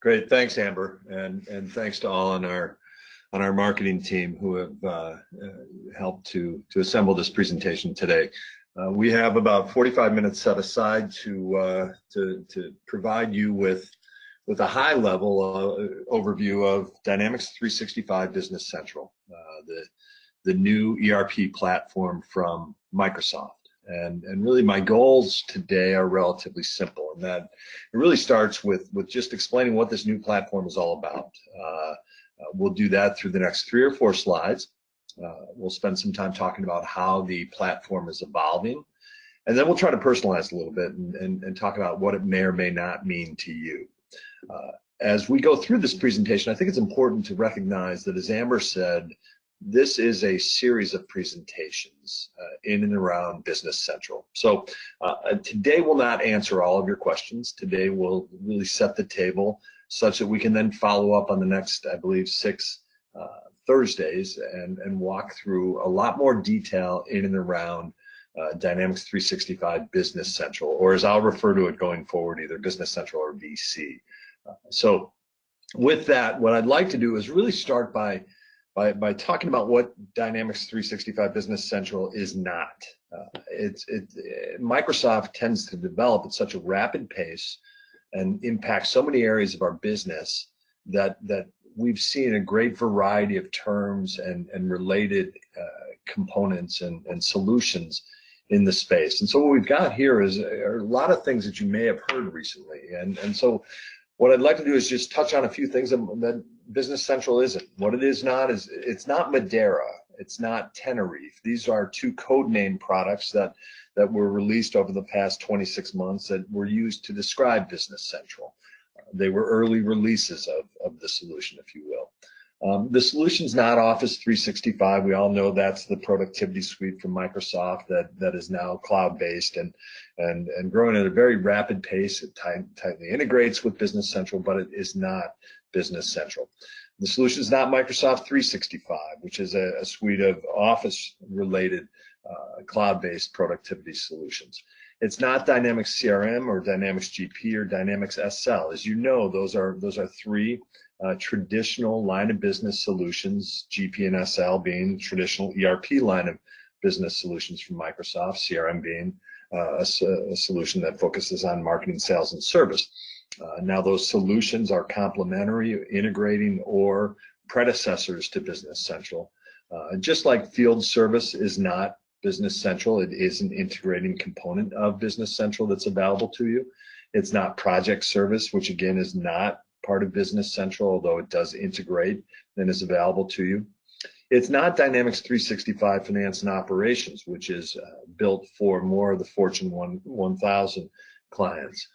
Great, thanks, Amber, and thanks to all on our marketing team who have helped to assemble this presentation today. We have about 45 minutes set aside to provide you with a high-level overview of Dynamics 365 Business Central, the new ERP platform from Microsoft. And really my goals today are relatively simple, and that it really starts with just explaining what this new platform is all about. We'll do that through the next 3 or 4 slides. We'll spend some time talking about how the platform is evolving, and then we'll try to personalize a little bit and talk about what it may or may not mean to you. As we go through this presentation, I think it's important to recognize that, as Amber said, this is a series of presentations in and around Business Central. So today we'll not answer all of your questions. Today we'll really set the table such that we can then follow up on the next, I believe, 6 Thursdays and walk through a lot more detail in and around Dynamics 365 Business Central, or as I'll refer to it going forward, either Business Central or BC. So with that, what I'd like to do is really start by talking about what Dynamics 365 Business Central is not. Microsoft tends to develop at such a rapid pace and impact so many areas of our business that we've seen a great variety of terms and related components and solutions in the space. And so what we've got here are a lot of things that you may have heard recently. And so what I'd like to do is just touch on a few things that Business Central isn't. What it is not is it's not Madeira, it's not Tenerife. These are 2 code name products that were released over the past 26 months that were used to describe Business Central. They were early releases of the solution, if you will. The solution's not Office 365. We all know that's the productivity suite from Microsoft that is now cloud-based and growing at a very rapid pace. It tightly integrates with Business Central, but it is not Business Central. The solution is not Microsoft 365, which is a suite of Office-related cloud-based productivity solutions. It's not Dynamics CRM or Dynamics GP or Dynamics SL. As you know, those are 3 traditional line of business solutions, GP and SL being traditional ERP line of business solutions from Microsoft, CRM being a solution that focuses on marketing, sales, and service. Now those solutions are complementary, integrating, or predecessors to Business Central. Just like field service is not Business Central, it is an integrating component of Business Central that's available to you. It's not project service, which again is not part of Business Central, although it does integrate and is available to you. It's not Dynamics 365 Finance and Operations, which is built for more of the Fortune 1000 clients.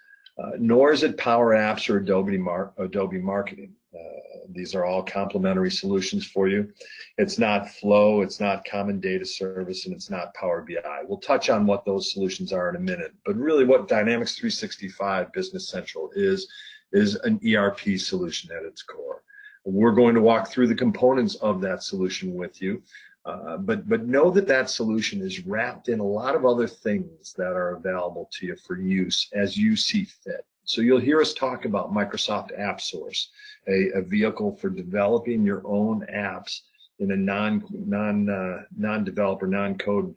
Nor is it Power Apps or Adobe Marketing. These are all complementary solutions for you. It's not Flow, it's not Common Data Service, and it's not Power BI. We'll touch on what those solutions are in a minute, but really what Dynamics 365 Business Central is an ERP solution at its core. We're going to walk through the components of that solution with you, but know that solution is wrapped in a lot of other things that are available to you for use as you see fit. So you'll hear us talk about Microsoft App Source, a vehicle for developing your own apps in a non-developer, non-code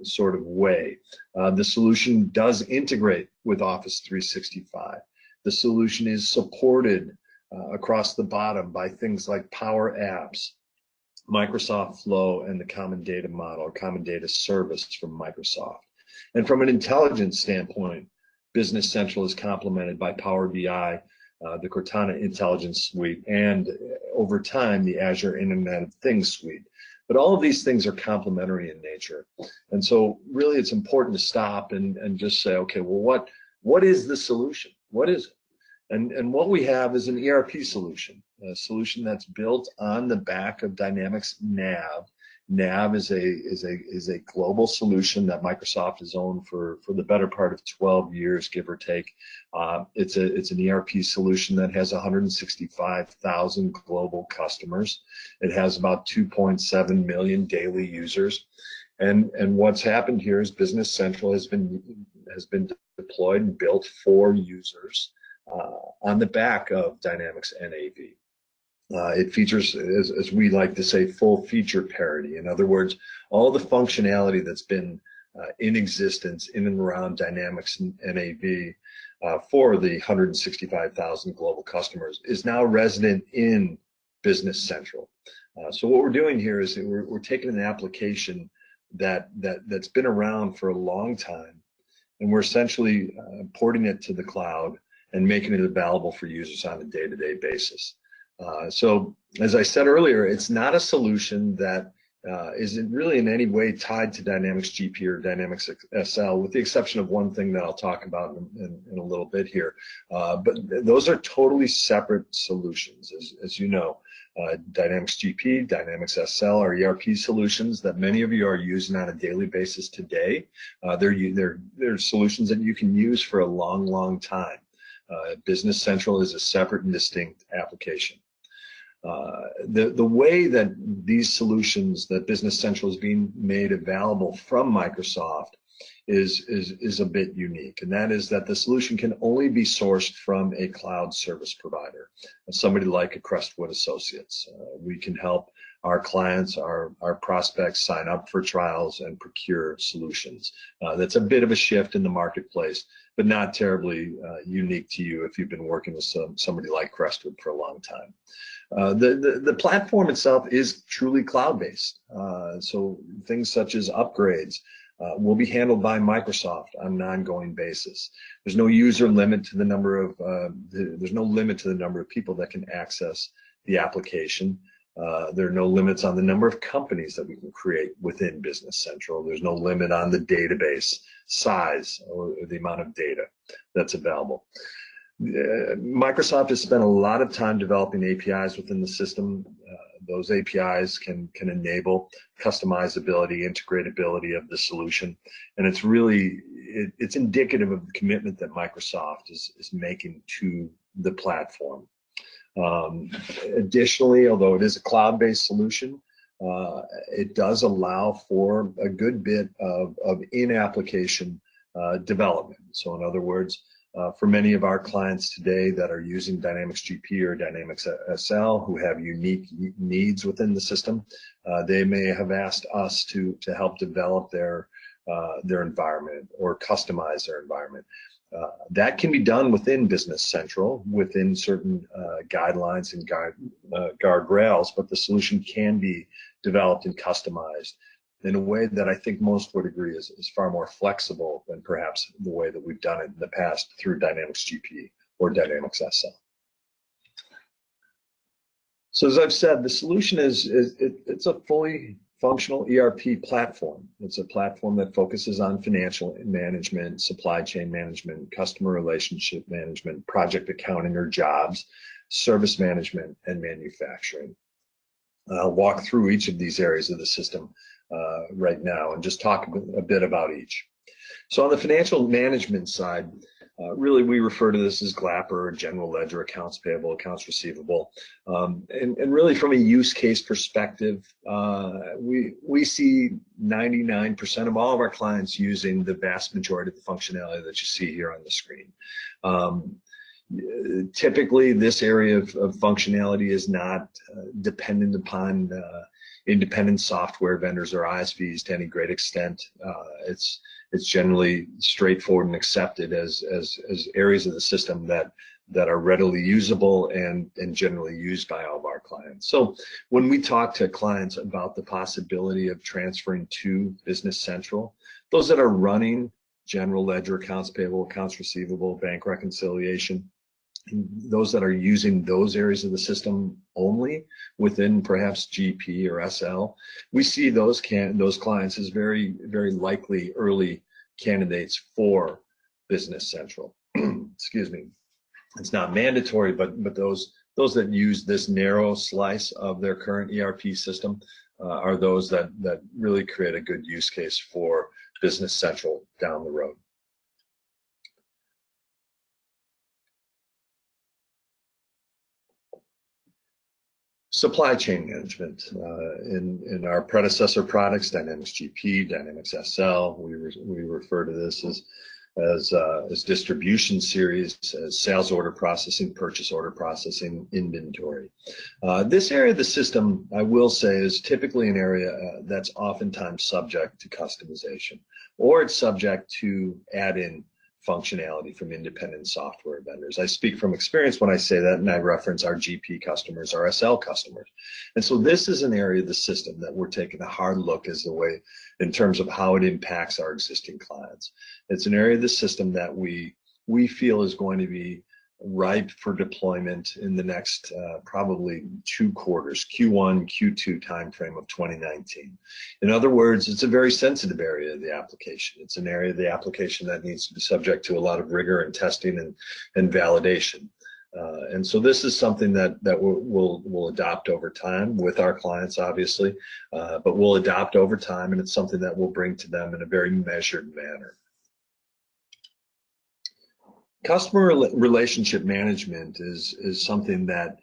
sort of way. The solution does integrate with Office 365. The solution is supported across the bottom by things like Power Apps, Microsoft Flow, and the Common Data Model, Common Data Service from Microsoft. And from an intelligence standpoint, Business Central is complemented by Power BI, the Cortana Intelligence Suite, and over time, the Azure Internet of Things Suite. But all of these things are complementary in nature. And so really it's important to stop and just say, okay, well, what is the solution? What is it? And what we have is an ERP solution, a solution that's built on the back of Dynamics NAV. NAV is a global solution that Microsoft has owned for the better part of 12 years, give or take. It's an ERP solution that has 165,000 global customers. It has about 2.7 million daily users. And what's happened here is Business Central has been deployed and built for users on the back of Dynamics NAV. It features, as we like to say, full feature parity. In other words, all the functionality that's been in existence in and around Dynamics NAV for the 165,000 global customers is now resident in Business Central. So what we're doing here is we're taking an application that's been around for a long time, and we're essentially porting it to the cloud and making it available for users on a day-to-day basis. So as I said earlier, it's not a solution that isn't really in any way tied to Dynamics GP or Dynamics SL, with the exception of one thing that I'll talk about in a little bit here. But those are totally separate solutions. As you know, Dynamics GP, Dynamics SL are ERP solutions that many of you are using on a daily basis today. They're solutions that you can use for a long, long time. Business Central is a separate and distinct application. The way that these solutions, that Business Central is being made available from Microsoft is a bit unique, and that is that the solution can only be sourced from a cloud service provider, somebody like a Crestwood Associates. We can help our clients, our prospects sign up for trials and procure solutions. That's a bit of a shift in the marketplace, but not terribly unique to you if you've been working with somebody like Crestwood for a long time. The platform itself is truly cloud-based, so things such as upgrades will be handled by Microsoft on an ongoing basis. There's no user limit to the number of there's no limit to the number of people that can access the application. There are no limits on the number of companies that we can create within Business Central. There's no limit on the database size or the amount of data that's available. Microsoft has spent a lot of time developing APIs within the system. Those APIs can enable customizability, integratability of the solution, and it's really it's indicative of the commitment that Microsoft is making to the platform. Additionally, although it is a cloud-based solution, it does allow for a good bit of in-application development. So in other words, for many of our clients today that are using Dynamics GP or Dynamics SL who have unique needs within the system, they may have asked us to help develop their environment or customize their environment. That can be done within Business Central, within certain guidelines and guardrails, but the solution can be developed and customized in a way that I think most would agree is far more flexible than perhaps the way that we've done it in the past through Dynamics GP or Dynamics SL. So as I've said, the solution it's a fully functional ERP platform. It's a platform that focuses on financial management, supply chain management, customer relationship management, project accounting or jobs, service management, and manufacturing. I'll walk through each of these areas of the system right now and just talk a bit about each. So on the financial management side, really we refer to this as GLAPR, general ledger, accounts payable, accounts receivable. And really from a use case perspective, we see 99% of all of our clients using the vast majority of the functionality that you see here on the screen. Typically, this area of functionality is not dependent upon independent software vendors or ISVs to any great extent. It's generally straightforward and accepted as areas of the system that are readily usable and generally used by all of our clients. So when we talk to clients about the possibility of transferring to Business Central, those that are running general ledger, accounts payable, accounts receivable, bank reconciliation, those that are using those areas of the system only within perhaps GP or SL, we see those clients as very, very likely early candidates for Business Central. Excuse me. It's not mandatory, but those that use this narrow slice of their current ERP system are those that really create a good use case for Business Central down the road. Supply chain management. In our predecessor products, Dynamics GP, Dynamics SL, we refer to this as as distribution series, as sales order processing, purchase order processing, inventory. This area of the system, I will say, is typically an area that's oftentimes subject to customization, or it's subject to add-in functionality from independent software vendors. I speak from experience when I say that, and I reference our GP customers, our SL customers. And so this is an area of the system that we're taking a hard look as the way in terms of how it impacts our existing clients. It's an area of the system that we feel is going to be ripe for deployment in the next probably 2 quarters, Q1, Q2 timeframe of 2019. In other words, it's a very sensitive area of the application. It's an area of the application that needs to be subject to a lot of rigor and testing and validation. And so this is something that we'll adopt over time with our clients, obviously, but we'll adopt over time, and it's something that we'll bring to them in a very measured manner. Customer relationship management is something that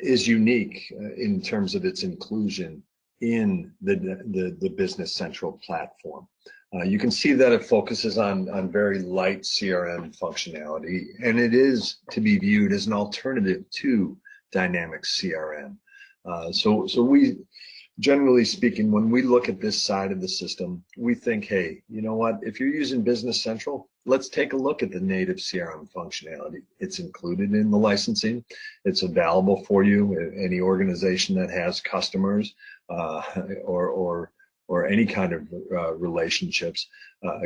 is unique in terms of its inclusion in the Business Central platform. You can see that it focuses on very light CRM functionality, and it is to be viewed as an alternative to Dynamics CRM. So we, generally speaking, when we look at this side of the system, we think, hey, you know what, if you're using Business Central, let's take a look at the native CRM functionality. It's included in the licensing. It's available for you. Any organization that has customers or any kind of relationships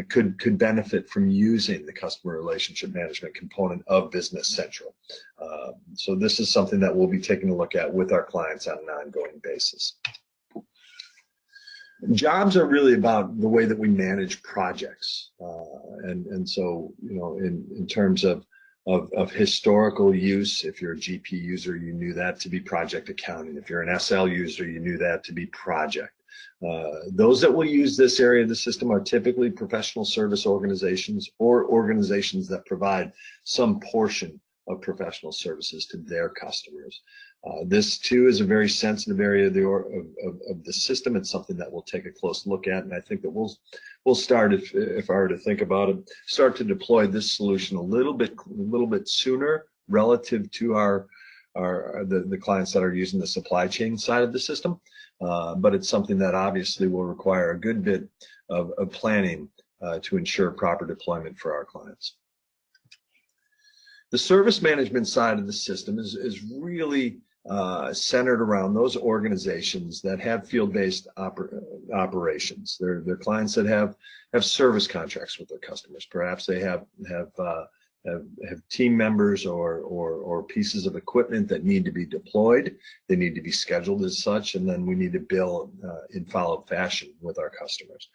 could benefit from using the customer relationship management component of Business Central. So this is something that we'll be taking a look at with our clients on an ongoing basis. Jobs are really about the way that we manage projects, and so, you know, in terms of historical use, if you're a GP user, you knew that to be project accounting. If you're an SL user, you knew that to be project. Those that will use this area of the system are typically professional service organizations or organizations that provide some portion of professional services to their customers. This too is a very sensitive area of the system. It's something that we'll take a close look at, and I think that we'll start, if I were to think about it, start to deploy this solution a little bit sooner relative to the clients that are using the supply chain side of the system. But it's something that obviously will require a good bit of planning to ensure proper deployment for our clients. The service management side of the system is really centered around those organizations that have field-based operations. They're clients that have service contracts with their customers. Perhaps they have team members or pieces of equipment that need to be deployed. They need to be scheduled as such, and then we need to bill in follow-up fashion with our customers.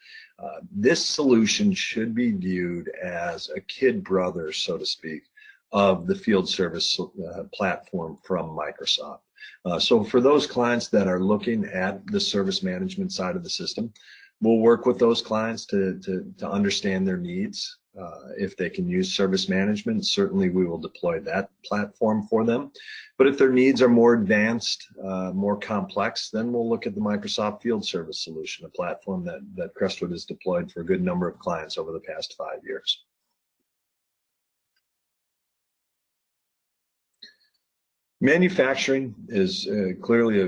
This solution should be viewed as a kid brother, so to speak, of the field service platform from Microsoft. So for those clients that are looking at the service management side of the system, we'll work with those clients to understand their needs. If they can use service management, certainly we will deploy that platform for them. But if their needs are more advanced, more complex, then we'll look at the Microsoft Field Service solution, a platform that Crestwood has deployed for a good number of clients over the past 5 years. Manufacturing is clearly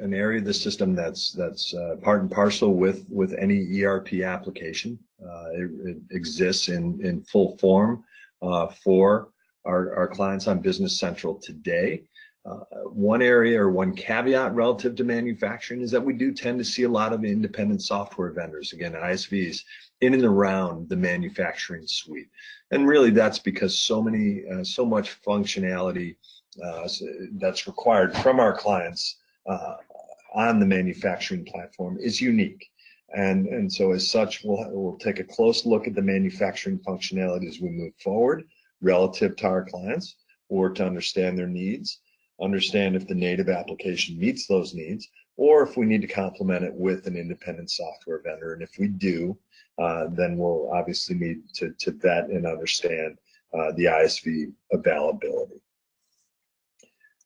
an area of the system that's part and parcel with any ERP application. It exists in full form for our clients on Business Central today. One area or one caveat relative to manufacturing is that we do tend to see a lot of independent software vendors, again, ISVs, in and around the manufacturing suite. And really that's because so much functionality that's required from our clients on the manufacturing platform is unique. And so as such, we'll take a close look at the manufacturing functionality as we move forward relative to our clients, or to understand their needs, understand if the native application meets those needs, or if we need to complement it with an independent software vendor. And if we do, then we'll obviously need to vet and understand the ISV availability.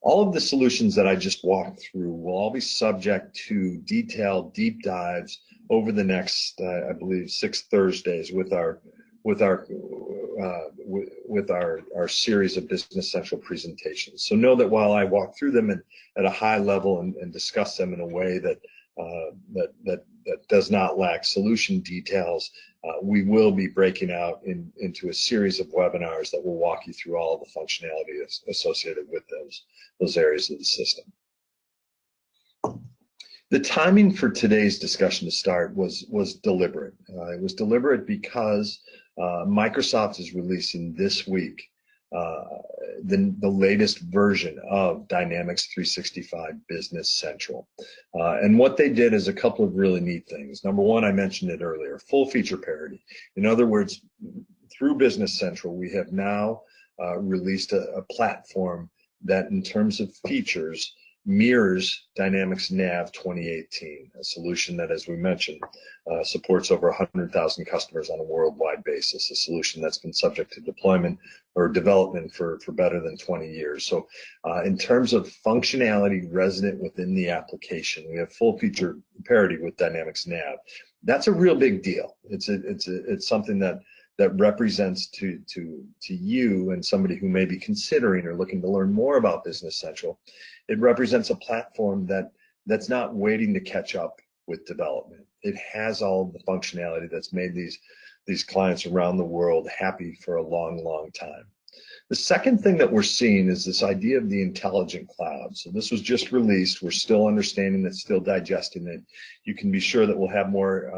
All of the solutions that I just walked through will all be subject to detailed deep dives over the next, I believe, 6 Thursdays with our with our series of Business Central presentations. So know that while I walk through them at a high level and discuss them in a way that does not lack solution details, we will be breaking out into a series of webinars that will walk you through all of the functionality associated with those areas of the system. The timing for today's discussion to start was deliberate. It was deliberate because Microsoft is releasing this week the latest version of Dynamics 365 Business Central. And what they did is a couple of really neat things. Number one, I mentioned it earlier, full feature parity. In other words, through Business Central, we have now released a platform that in terms of features mirrors Dynamics NAV 2018, a solution that, as we mentioned, supports over 100,000 customers on a worldwide basis, a solution that's been subject to deployment or development for better than 20 years. So in terms of functionality resident within the application, we have full feature parity with Dynamics NAV. That's a real big deal. It's something that represents to you and somebody who may be considering or looking to learn more about Business Central. It represents a platform that's not waiting to catch up with development. It has all of the functionality that's made these clients around the world happy for a long, long time. The second thing that we're seeing is this idea of the intelligent cloud. So this was just released. We're still understanding it, still digesting it. You can be sure that we'll have more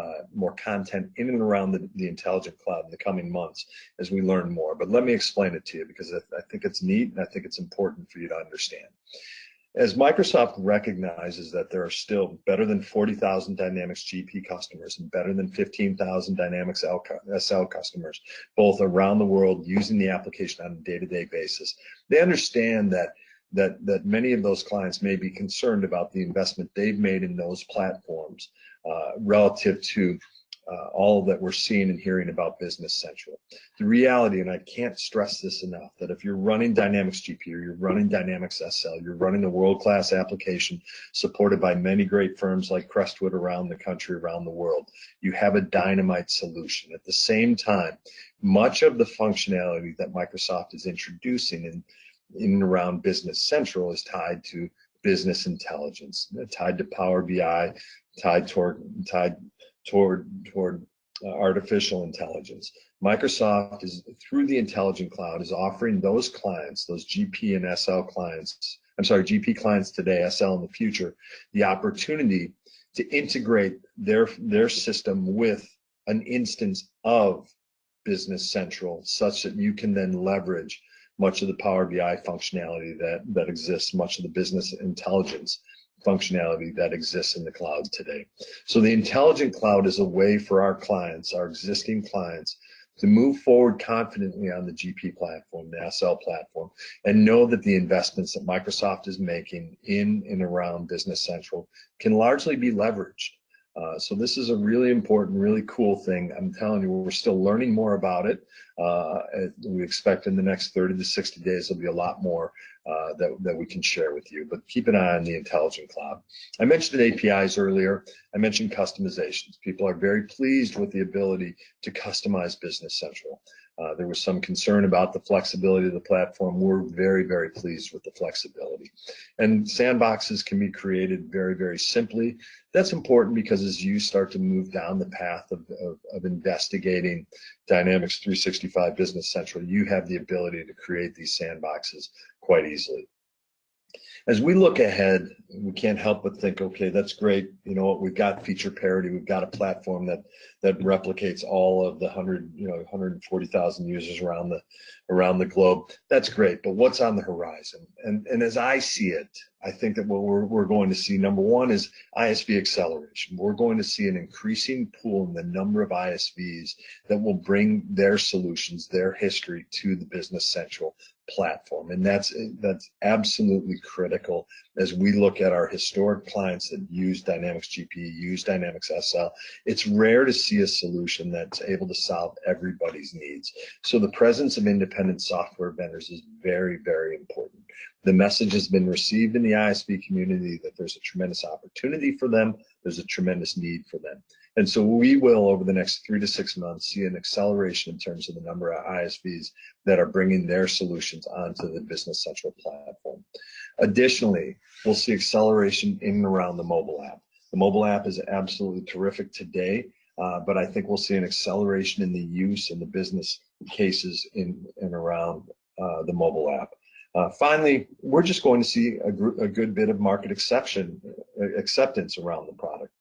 content in and around the intelligent cloud in the coming months as we learn more. But let me explain it to you because I think it's neat and I think it's important for you to understand. As Microsoft recognizes that there are still better than 40,000 Dynamics GP customers and better than 15,000 Dynamics SL customers, both around the world using the application on a day-to-day basis, they understand that many of those clients may be concerned about the investment they've made in those platforms relative to all that we're seeing and hearing about Business Central. The reality, and I can't stress this enough, that if you're running Dynamics GP or you're running Dynamics SL, you're running a world-class application supported by many great firms like Crestwood around the country, around the world, you have a dynamite solution. At the same time, much of the functionality that Microsoft is introducing in and around Business Central is tied to business intelligence, tied to Power BI, tied toward artificial intelligence. Microsoft is, through the intelligent cloud, is offering those clients, those GP and SL clients, GP clients today, SL in the future, the opportunity to integrate their system with an instance of Business Central such that you can then leverage much of the Power BI functionality that exists, much of the business intelligence functionality that exists in the cloud today. So the intelligent cloud is a way for our clients, our existing clients, to move forward confidently on the GP platform, the SL platform, and know that the investments that Microsoft is making in and around Business Central can largely be leveraged. So this is a really important, really cool thing. I'm telling you, we're still learning more about it. We expect in the next 30 to 60 days there'll be a lot more that we can share with you, but keep an eye on the intelligent cloud. I mentioned APIs earlier. I mentioned customizations. People are very pleased with the ability to customize Business Central. There was some concern about the flexibility of the platform. We're very, very pleased with the flexibility. And sandboxes can be created very, very simply. That's important because as you start to move down the path of investigating Dynamics 365 Business Central, you have the ability to create these sandboxes quite easily. As we look ahead, we can't help but think, okay, that's great. You know what? We've got feature parity. We've got a platform that replicates all of the 140,000 users around the globe. That's great. But what's on the horizon? And as I see it, I think that what we're going to see, number one, is ISV acceleration. We're going to see an increasing pool in the number of ISVs that will bring their solutions, their history to the Business Central platform. And that's absolutely critical as we look at our historic clients that use Dynamics GP, use Dynamics SL. It's rare to see a solution that's able to solve everybody's needs. So the presence of independent software vendors is very, very important. The message has been received in the ISV community that there's a tremendous opportunity for them, there's a tremendous need for them. And so we will, over the next 3 to 6 months, see an acceleration in terms of the number of ISVs that are bringing their solutions onto the Business Central platform. Additionally, we'll see acceleration in and around the mobile app. The mobile app is absolutely terrific today, but I think we'll see an acceleration in the use and the business cases in and around the mobile app. Finally, we're just going to see a good bit of market acceptance around the product.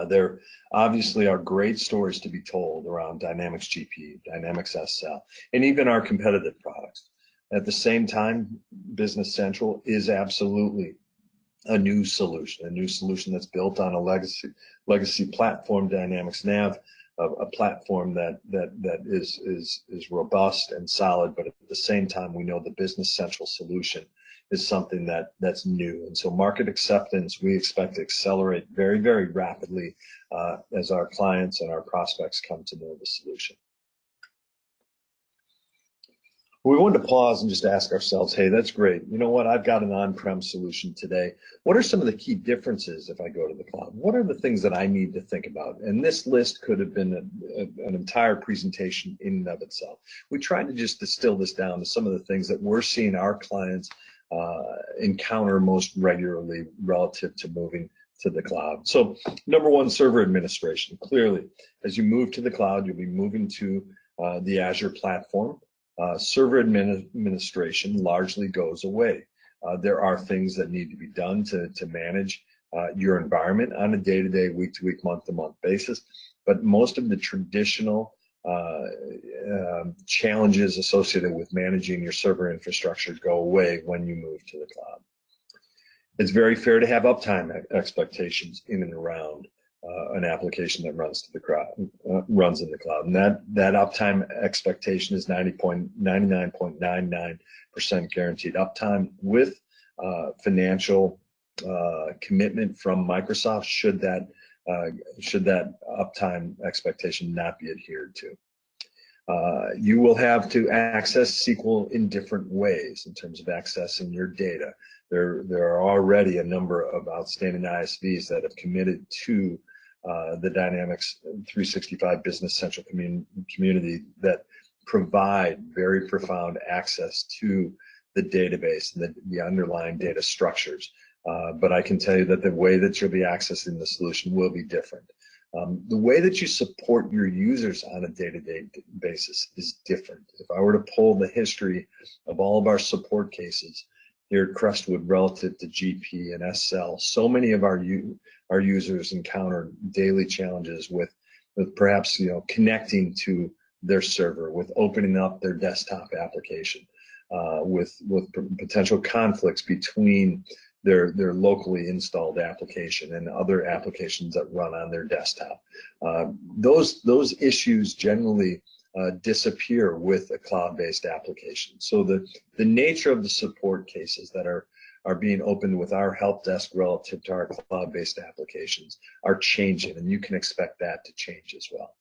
There obviously are great stories to be told around Dynamics GP, Dynamics SL, and even our competitive products. At the same time, Business Central is absolutely a new solution that's built on a legacy platform, Dynamics NAV, a platform that is robust and solid, but at the same time, we know the Business Central solution is something that's new. And so market acceptance, we expect to accelerate very, very rapidly as our clients and our prospects come to know the solution. We wanted to pause and just ask ourselves, hey, that's great. You know what? I've got an on-prem solution today. What are some of the key differences if I go to the cloud? What are the things that I need to think about? And this list could have been an entire presentation in and of itself. We tried to just distill this down to some of the things that we're seeing our clients encounter most regularly relative to moving to the cloud. So number one, server administration. Clearly, as you move to the cloud, you'll be moving to the Azure platform. Server administration largely goes away. There are things that need to be done to manage your environment on a day-to-day, week-to-week, month-to-month basis, but most of the traditional challenges associated with managing your server infrastructure go away when you move to the cloud. It's very fair to have uptime expectations in and around an application that runs in the cloud, and that uptime expectation is 99.99% guaranteed uptime with financial commitment from Microsoft should that uptime expectation not be adhered to. You will have to access SQL in different ways in terms of accessing your data. There are already a number of outstanding ISVs that have committed to the Dynamics 365 Business Central community that provide very profound access to the database and the underlying data structures. But I can tell you that the way that you'll be accessing the solution will be different. The way that you support your users on a day-to-day basis is different. If I were to pull the history of all of our support cases here at Crestwood relative to GP and SL, so many of our users encounter daily challenges with perhaps connecting to their server, with opening up their desktop application, with potential conflicts between their locally installed application and other applications that run on their desktop. Those issues generally disappear with a cloud-based application. So the nature of the support cases that are being opened with our help desk relative to our cloud-based applications are changing, and you can expect that to change as well.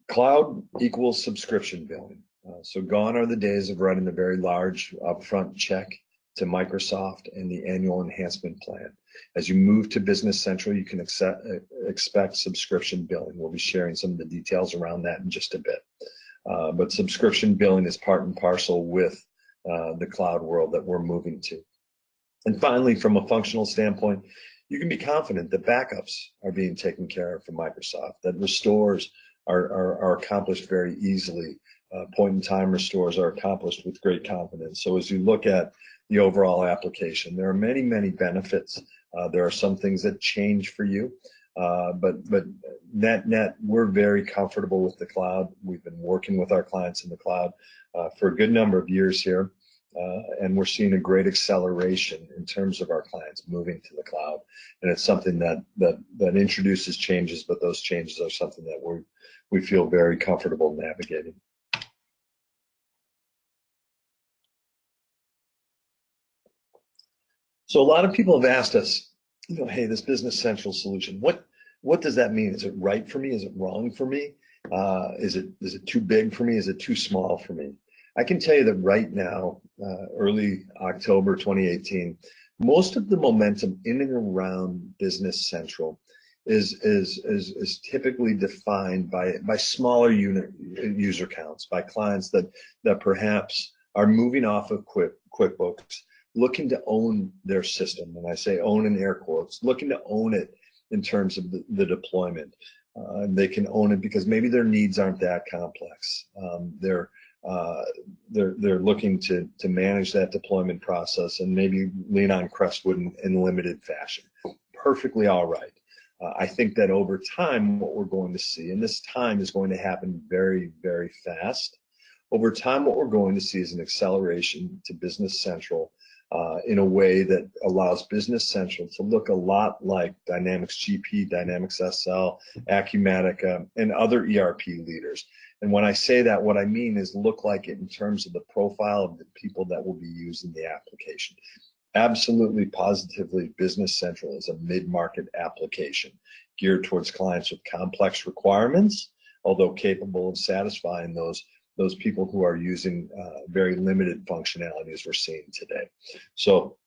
Cloud equals subscription billing. So gone are the days of writing the very large upfront check to Microsoft and the annual enhancement plan. As you move to Business Central, you can expect subscription billing. We'll be sharing some of the details around that in just a bit. But subscription billing is part and parcel with the cloud world that we're moving to. And finally, from a functional standpoint, you can be confident that backups are being taken care of from Microsoft, that restores are accomplished very easily. Point-in-time restores are accomplished with great confidence. So as you look at the overall application, there are many, many benefits. There are some things that change for you, but net, we're very comfortable with the cloud. We've been working with our clients in the cloud for a good number of years here, and we're seeing a great acceleration in terms of our clients moving to the cloud. And it's something that introduces changes, but those changes are something that we feel very comfortable navigating. So a lot of people have asked us, hey, this Business Central solution, what does that mean? Is it right for me? Is it wrong for me? Is it too big for me? Is it too small for me? I can tell you that right now, early October 2018, most of the momentum in and around Business Central is typically defined by smaller user counts, by clients that perhaps are moving off of QuickBooks, looking to own their system. And I say own in air quotes, looking to own it in terms of the deployment. They can own it because maybe their needs aren't that complex. They're looking to manage that deployment process and maybe lean on Crestwood in limited fashion. Perfectly all right. I think that over time, what we're going to see, and this time is going to happen very, very fast. Over time, what we're going to see is an acceleration to Business Central in a way that allows Business Central to look a lot like Dynamics GP, Dynamics SL, Acumatica, and other ERP leaders. And when I say that, what I mean is look like it in terms of the profile of the people that will be using the application. Absolutely, positively, Business Central is a mid-market application geared towards clients with complex requirements, although capable of satisfying those people who are using very limited functionality as we're seeing today. So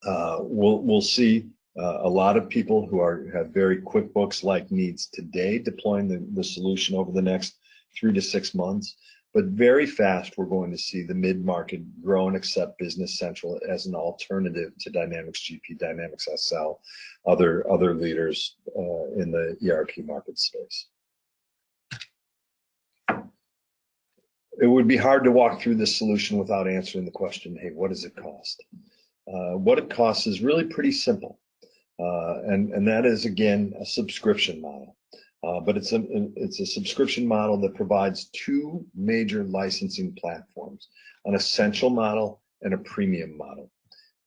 we'll see a lot of people who have very QuickBooks-like needs today deploying the solution over the next 3 to 6 months. But very fast, we're going to see the mid-market grow and accept Business Central as an alternative to Dynamics GP, Dynamics SL, other leaders in the ERP market space. It would be hard to walk through this solution without answering the question, hey, what does it cost? What it costs is really pretty simple. And that is, again, a subscription model. But it's a subscription model that provides 2 major licensing platforms, an essential model and a premium model.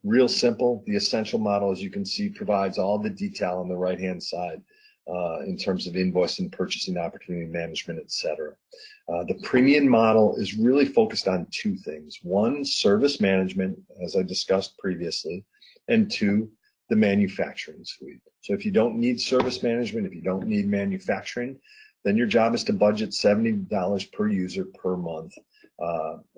Real simple. The essential model, as you can see, provides all the detail on the right-hand side in terms of invoicing, purchasing, opportunity management, etc. The premium model is really focused on 2 things. 1, service management, as I discussed previously, and 2, the manufacturing suite. So if you don't need service management, if you don't need manufacturing, then your job is to budget $70 per user per month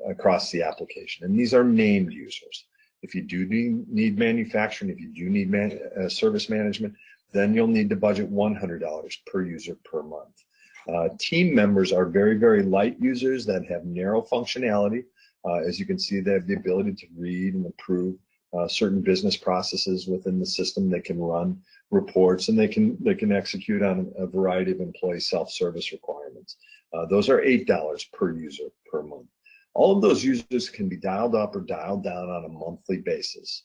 across the application. And these are named users. If you do need manufacturing, if you do need service management, then you'll need to budget $100 per user per month. Team members are very, very light users that have narrow functionality. As you can see, they have the ability to read and approve certain business processes within the system. They can run reports and they can execute on a variety of employee self-service requirements. Those are $8 per user per month. All of those users can be dialed up or dialed down on a monthly basis.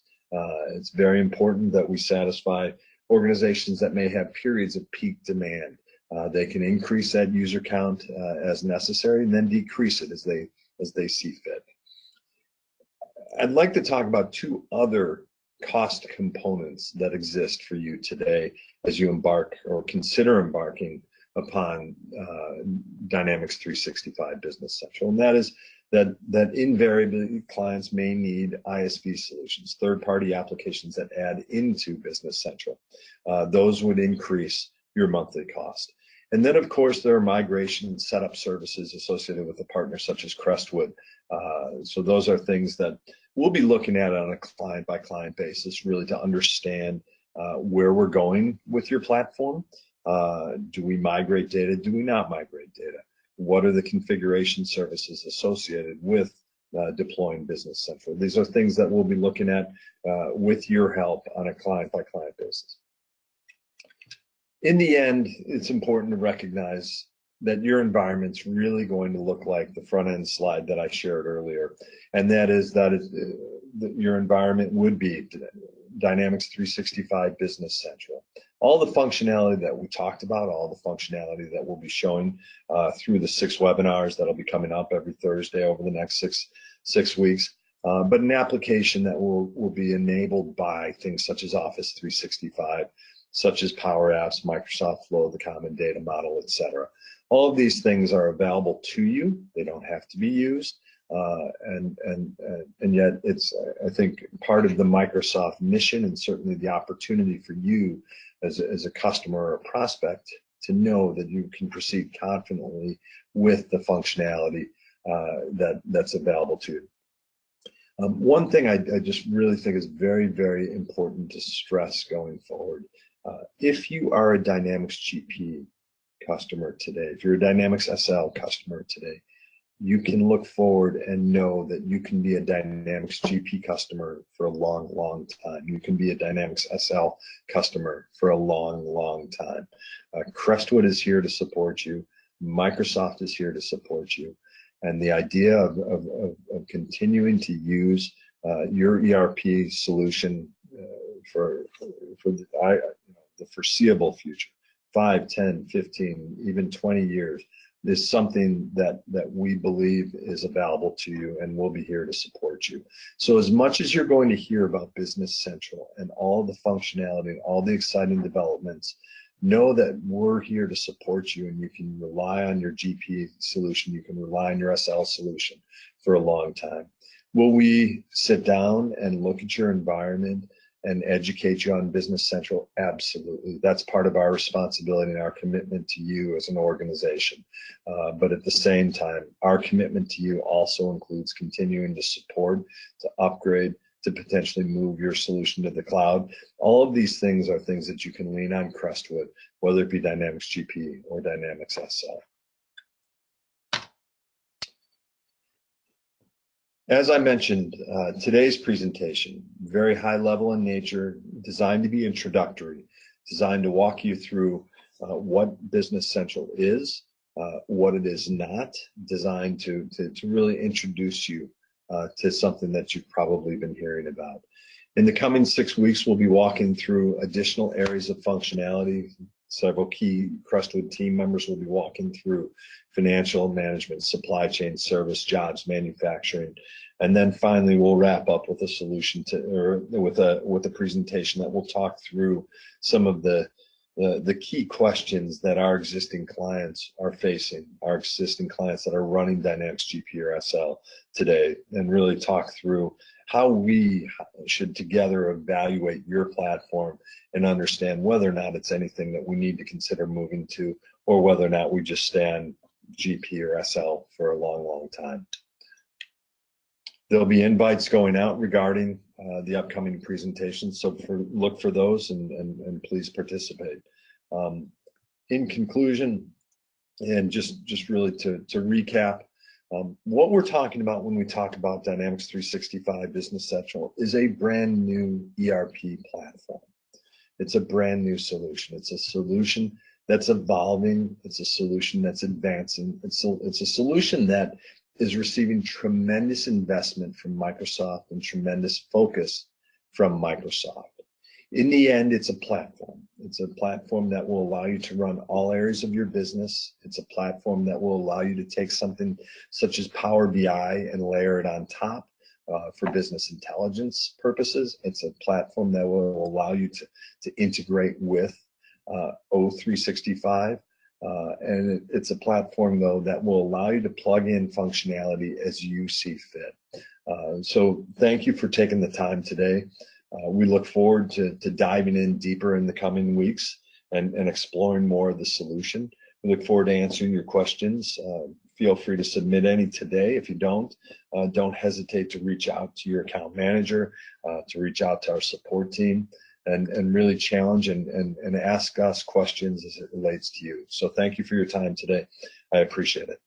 It's very important that we satisfy organizations that may have periods of peak demand. They can increase that user count as necessary and then decrease it as they see fit. I'd like to talk about 2 other cost components that exist for you today as you embark or consider embarking upon Dynamics 365 Business Central. And that is that invariably clients may need ISV solutions, third-party applications that add into Business Central. Those would increase your monthly cost. And then, of course, there are migration and setup services associated with a partner such as Crestwood. So those are things that we'll be looking at on a client-by-client basis, really to understand where we're going with your platform. Do we migrate data? Do we not migrate data? What are the configuration services associated with deploying Business Central? These are things that we'll be looking at with your help on a client-by-client basis. In the end, it's important to recognize that your environment's really going to look like the front-end slide that I shared earlier, and that is that your environment would be Dynamics 365 Business Central. All the functionality that we talked about, all the functionality that we'll be showing through the 6 webinars that'll be coming up every Thursday over the next six weeks, but an application that will be enabled by things such as Office 365, such as Power Apps, Microsoft Flow, the Common Data Model, etc. All of these things are available to you. They don't have to be used, and yet it's, I think, part of the Microsoft mission and certainly the opportunity for you as a customer or a prospect to know that you can proceed confidently with the functionality that's available to you. One thing I just really think is very, very important to stress going forward If you are a Dynamics GP customer today, if you're a Dynamics SL customer today, you can look forward and know that you can be a Dynamics GP customer for a long, long time. You can be a Dynamics SL customer for a long, long time. Crestwood is here to support you. Microsoft is here to support you. And the idea of continuing to use your ERP solution for the foreseeable future, 5, 10, 15, even 20 years, is something that we believe is available to you, and we'll be here to support you. So as much as you're going to hear about Business Central and all the functionality and all the exciting developments, know that we're here to support you, and you can rely on your GP solution, you can rely on your SL solution for a long time. Will we sit down and look at your environment and educate you on Business Central? Absolutely. That's part of our responsibility and our commitment to you as an organization. But at the same time, our commitment to you also includes continuing to support, to upgrade, to potentially move your solution to the cloud. All of these things are things that you can lean on Crestwood, whether it be Dynamics GP or Dynamics SL. As I mentioned, today's presentation, very high level in nature, designed to be introductory, designed to walk you through what Business Central is, what it is not, designed to really introduce you to something that you've probably been hearing about. In the coming 6 weeks, we'll be walking through additional areas of functionality. Several key Crestwood team members will be walking through financial management, supply chain, service, jobs, manufacturing, and then finally we'll wrap up with a solution with a presentation that will talk through some of the key questions that our existing clients are facing, our existing clients that are running Dynamics GP or SL today, and really talk through how we should together evaluate your platform and understand whether or not it's anything that we need to consider moving to, or whether or not we just stay on GP or SL for a long, long time. There'll be invites going out regarding the upcoming presentations, so look for those and please participate. In conclusion, and just really to recap, what we're talking about when we talk about Dynamics 365 Business Central is a brand new ERP platform. It's a brand new solution. It's a solution that's evolving. It's a solution that's advancing. It's a solution that is receiving tremendous investment from Microsoft and tremendous focus from Microsoft. In the end, it's a platform. It's a platform that will allow you to run all areas of your business. It's a platform that will allow you to take something such as Power BI and layer it on top for business intelligence purposes. It's a platform that will allow you to integrate with O365. And it's a platform, though, that will allow you to plug in functionality as you see fit. So thank you for taking the time today. We look forward to diving in deeper in the coming weeks and exploring more of the solution. We look forward to answering your questions. Feel free to submit any today. If you don't hesitate to reach out to your account manager, to reach out to our support team, and really challenge and ask us questions as it relates to you. So thank you for your time today. I appreciate it.